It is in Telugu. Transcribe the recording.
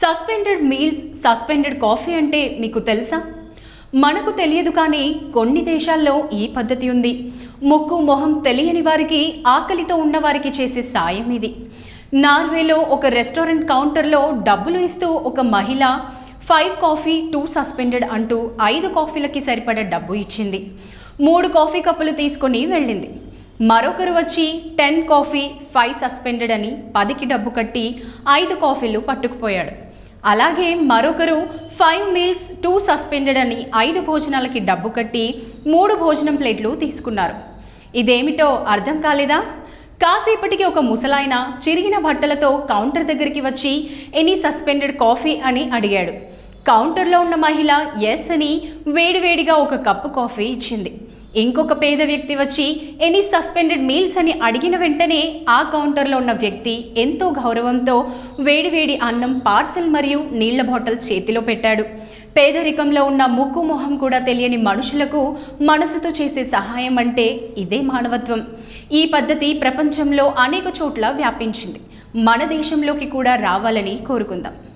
సస్పెండెడ్ మీల్స్, సస్పెండెడ్ కాఫీ అంటే మీకు తెలుసా? మనకు తెలియదు, కానీ కొన్ని దేశాల్లో ఈ పద్ధతి ఉంది. ముక్కు మొహం తెలియని వారికి, ఆకలితో ఉన్నవారికి చేసే సాయం ఇది. నార్వేలో ఒక రెస్టారెంట్ కౌంటర్లో డబ్బులు ఇస్తూ ఒక మహిళ 5 కాఫీ 2 సస్పెండెడ్ అంటూ 5 కాఫీలకి సరిపడ డబ్బు ఇచ్చింది. 3 కాఫీ కప్పులు తీసుకొని వెళ్ళింది. మరొకరు వచ్చి 10 కాఫీ 5 సస్పెండెడ్ అని 10కి డబ్బు కట్టి 5 కాఫీలు పట్టుకుపోయాడు. అలాగే మరొకరు 5 మీల్స్ 2 సస్పెండెడ్ అని 5 భోజనాలకి డబ్బు కట్టి 3 భోజనం ప్లేట్లు తీసుకున్నారు. ఇదేమిటో అర్థం కాలేదా? కాసేపటికి ఒక ముసలాయన చిరిగిన బట్టలతో కౌంటర్ దగ్గరికి వచ్చి ఎనీ సస్పెండెడ్ కాఫీ అని అడిగాడు. కౌంటర్లో ఉన్న మహిళ ఎస్ అని వేడివేడిగా ఒక కప్పు కాఫీ ఇచ్చింది. ఇంకొక పేద వ్యక్తి వచ్చి ఎనీ సస్పెండెడ్ మీల్స్ అని అడిగిన వెంటనే ఆ కౌంటర్లో ఉన్న వ్యక్తి ఎంతో గౌరవంతో వేడివేడి అన్నం, పార్సెల్ మరియు నీళ్ల బాటిల్ చేతిలో పెట్టాడు. పేదరికంలో ఉన్న ముక్కు మొహం కూడా తెలియని మనుషులకు మనసుతో చేసే సహాయం అంటే ఇదే మానవత్వం. ఈ పద్ధతి ప్రపంచంలో అనేక చోట్ల వ్యాపించింది. మన దేశంలోకి కూడా రావాలని కోరుకుందాం.